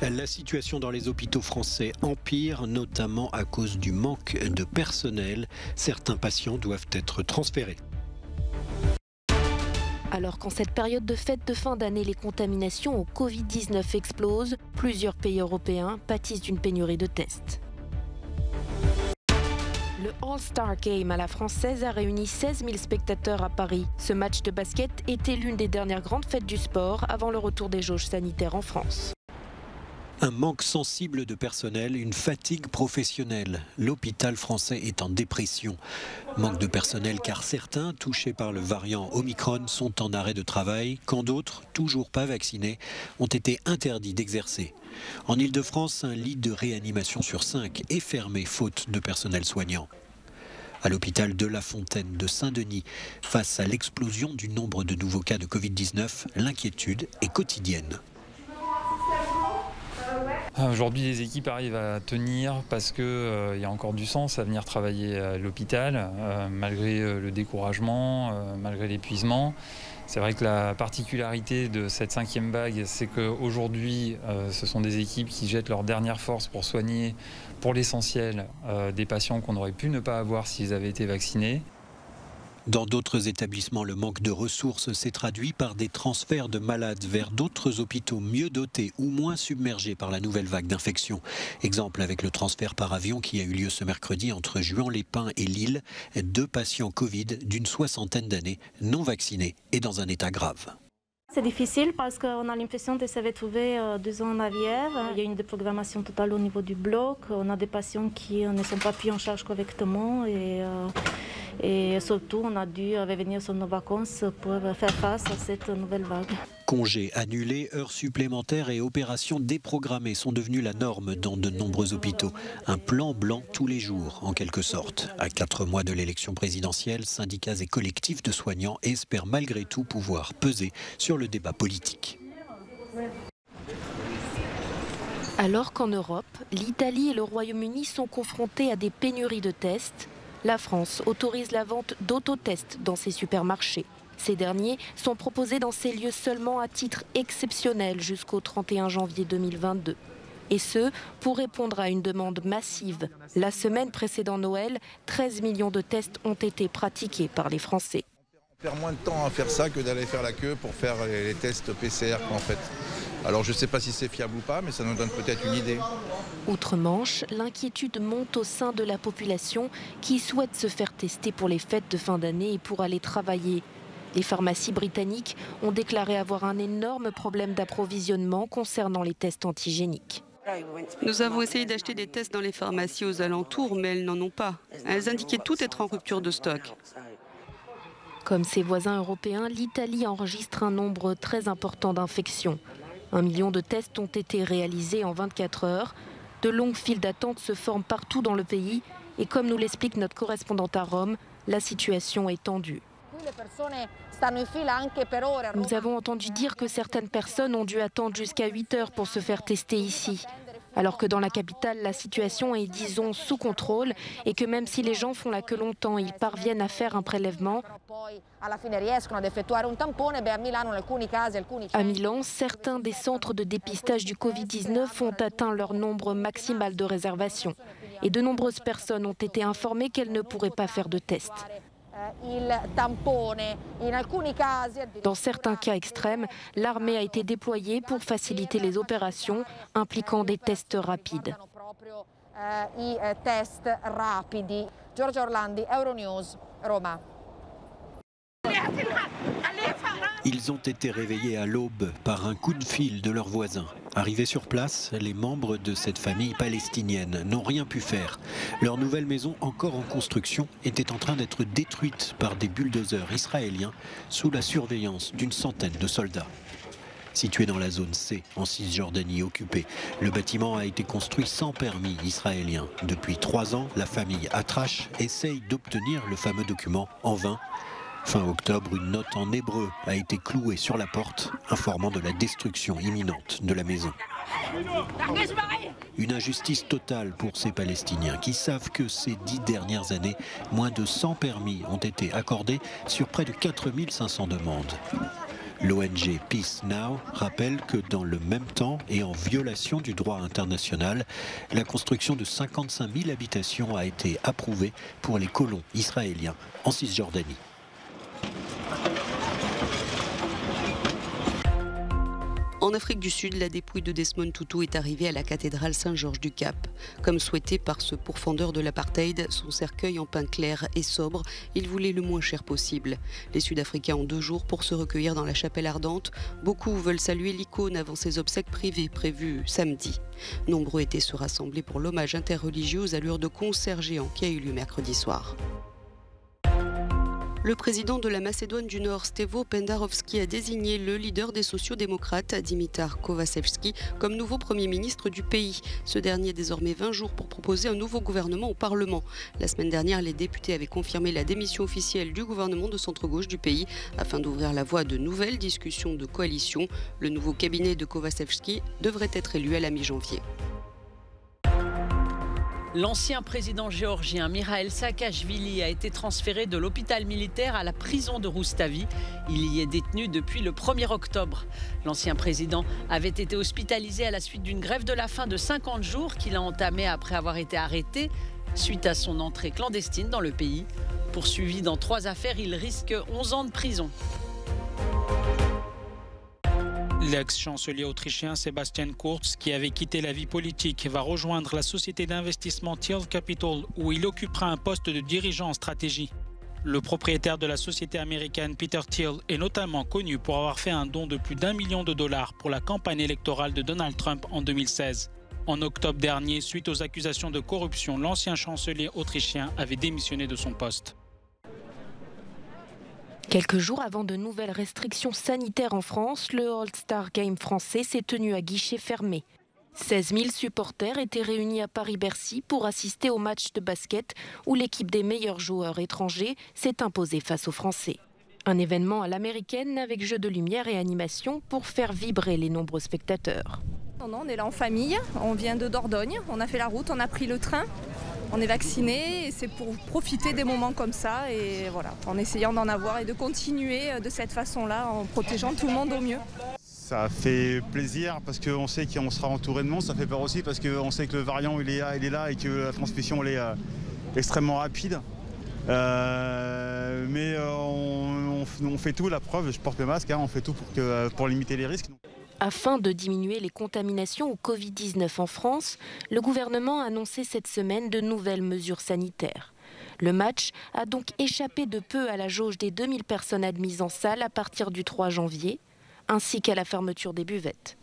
La situation dans les hôpitaux français empire, notamment à cause du manque de personnel. Certains patients doivent être transférés. Alors qu'en cette période de fête de fin d'année, les contaminations au Covid-19 explosent, plusieurs pays européens pâtissent d'une pénurie de tests. Le All-Star Game à la française a réuni 16 000 spectateurs à Paris. Ce match de basket était l'une des dernières grandes fêtes du sport avant le retour des jauges sanitaires en France. Un manque sensible de personnel, une fatigue professionnelle. L'hôpital français est en dépression. Manque de personnel car certains, touchés par le variant Omicron, sont en arrêt de travail, quand d'autres, toujours pas vaccinés, ont été interdits d'exercer. En Île-de-France, un lit de réanimation sur 5 est fermé faute de personnel soignant. À l'hôpital de La Fontaine de Saint-Denis, face à l'explosion du nombre de nouveaux cas de Covid-19, l'inquiétude est quotidienne. Aujourd'hui, les équipes arrivent à tenir parce qu'il y a encore du sens à venir travailler à l'hôpital, malgré le découragement, malgré l'épuisement. C'est vrai que la particularité de cette 5e vague, c'est qu'aujourd'hui, ce sont des équipes qui jettent leur dernière force pour soigner, pour l'essentiel, des patients qu'on aurait pu ne pas avoir s'ils avaient été vaccinés. Dans d'autres établissements, le manque de ressources s'est traduit par des transferts de malades vers d'autres hôpitaux mieux dotés ou moins submergés par la nouvelle vague d'infection. Exemple avec le transfert par avion qui a eu lieu ce mercredi entre Juan-les-Pins et Lille. 2 patients Covid d'une 60aine d'années non vaccinés et dans un état grave. C'est difficile parce qu'on a l'impression de se retrouver 2 ans en arrière. Il y a une déprogrammation totale au niveau du bloc. On a des patients qui ne sont pas pris en charge correctement et surtout, on a dû revenir sur nos vacances pour faire face à cette nouvelle vague. Congés annulés, heures supplémentaires et opérations déprogrammées sont devenues la norme dans de nombreux hôpitaux. Un plan blanc tous les jours, en quelque sorte. À 4 mois de l'élection présidentielle, syndicats et collectifs de soignants espèrent malgré tout pouvoir peser sur le débat politique. Alors qu'en Europe, l'Italie et le Royaume-Uni sont confrontés à des pénuries de tests, la France autorise la vente d'autotests dans ses supermarchés. Ces derniers sont proposés dans ces lieux seulement à titre exceptionnel jusqu'au 31 janvier 2022. Et ce, pour répondre à une demande massive. La semaine précédant Noël, 13 millions de tests ont été pratiqués par les Français. On perd moins de temps à faire ça que d'aller faire la queue pour faire les tests PCR en fait. Alors je ne sais pas si c'est fiable ou pas, mais ça nous donne peut-être une idée. Outre-Manche, l'inquiétude monte au sein de la population qui souhaite se faire tester pour les fêtes de fin d'année et pour aller travailler. Les pharmacies britanniques ont déclaré avoir un énorme problème d'approvisionnement concernant les tests antigéniques. Nous avons essayé d'acheter des tests dans les pharmacies aux alentours, mais elles n'en ont pas. Elles indiquaient toutes être en rupture de stock. Comme ses voisins européens, l'Italie enregistre un nombre très important d'infections. 1 million de tests ont été réalisés en 24 heures. De longues files d'attente se forment partout dans le pays. Et comme nous l'explique notre correspondante à Rome, la situation est tendue. Nous avons entendu dire que certaines personnes ont dû attendre jusqu'à 8 heures pour se faire tester ici. Alors que dans la capitale, la situation est, disons, sous contrôle et que même si les gens font la queue longtemps, ils parviennent à faire un prélèvement. À Milan, certains des centres de dépistage du Covid-19 ont atteint leur nombre maximal de réservations. Et de nombreuses personnes ont été informées qu'elles ne pourraient pas faire de tests. Dans certains cas extrêmes, l'armée a été déployée pour faciliter les opérations impliquant des tests rapides. Giorgia Orlandi, Euronews, Roma. Ils ont été réveillés à l'aube par un coup de fil de leurs voisins. Arrivés sur place, les membres de cette famille palestinienne n'ont rien pu faire. Leur nouvelle maison, encore en construction, était en train d'être détruite par des bulldozers israéliens sous la surveillance d'une centaine de soldats. Situé dans la zone C, en Cisjordanie occupée, le bâtiment a été construit sans permis israélien. Depuis 3 ans, la famille Atrache essaye d'obtenir le fameux document en vain. Fin octobre, une note en hébreu a été clouée sur la porte, informant de la destruction imminente de la maison. Une injustice totale pour ces Palestiniens qui savent que ces 10 dernières années, moins de 100 permis ont été accordés sur près de 4500 demandes. L'ONG Peace Now rappelle que dans le même temps et en violation du droit international, la construction de 55 000 habitations a été approuvée pour les colons israéliens en Cisjordanie. En Afrique du Sud, la dépouille de Desmond Tutu est arrivée à la cathédrale Saint-Georges-du-Cap. Comme souhaité par ce pourfendeur de l'apartheid, son cercueil en pin clair et sobre, il voulait le moins cher possible. Les Sud-Africains ont 2 jours pour se recueillir dans la chapelle ardente. Beaucoup veulent saluer l'icône avant ses obsèques privées prévues samedi. Nombreux étaient se rassembler pour l'hommage interreligieux aux allures de concert géant qui a eu lieu mercredi soir. Le président de la Macédoine du Nord, Stevo Pendarovski, a désigné le leader des sociaux-démocrates, Dimitar Kovacevski, comme nouveau Premier ministre du pays. Ce dernier a désormais 20 jours pour proposer un nouveau gouvernement au Parlement. La semaine dernière, les députés avaient confirmé la démission officielle du gouvernement de centre-gauche du pays afin d'ouvrir la voie à de nouvelles discussions de coalition. Le nouveau cabinet de Kovacevski devrait être élu à la mi-janvier. L'ancien président géorgien Mikhail Saakashvili a été transféré de l'hôpital militaire à la prison de Roustavi. Il y est détenu depuis le 1er octobre. L'ancien président avait été hospitalisé à la suite d'une grève de la faim de 50 jours qu'il a entamée après avoir été arrêté suite à son entrée clandestine dans le pays. Poursuivi dans 3 affaires, il risque 11 ans de prison. L'ex-chancelier autrichien Sebastian Kurz, qui avait quitté la vie politique, va rejoindre la société d'investissement Thiel Capital, où il occupera un poste de dirigeant en stratégie. Le propriétaire de la société américaine Peter Thiel est notamment connu pour avoir fait un don de plus d'$1 million pour la campagne électorale de Donald Trump en 2016. En octobre dernier, suite aux accusations de corruption, l'ancien chancelier autrichien avait démissionné de son poste. Quelques jours avant de nouvelles restrictions sanitaires en France, le All-Star Game français s'est tenu à guichet fermé. 16 000 supporters étaient réunis à Paris-Bercy pour assister au match de basket où l'équipe des meilleurs joueurs étrangers s'est imposée face aux Français. Un événement à l'américaine avec jeux de lumière et animation pour faire vibrer les nombreux spectateurs. Non, on est là en famille, on vient de Dordogne, on a fait la route, on a pris le train. On est vaccinés et c'est pour profiter des moments comme ça et voilà, en essayant d'en avoir et de continuer de cette façon-là en protégeant tout le monde au mieux. Ça fait plaisir parce qu'on sait qu'on sera entouré de monde, ça fait peur aussi parce qu'on sait que le variant il est là et que la transmission elle est extrêmement rapide. Mais on fait tout, la preuve, je porte le masque, on fait tout pour limiter les risques. Afin de diminuer les contaminations au Covid-19 en France, le gouvernement a annoncé cette semaine de nouvelles mesures sanitaires. Le match a donc échappé de peu à la jauge des 2000 personnes admises en salle à partir du 3 janvier, ainsi qu'à la fermeture des buvettes.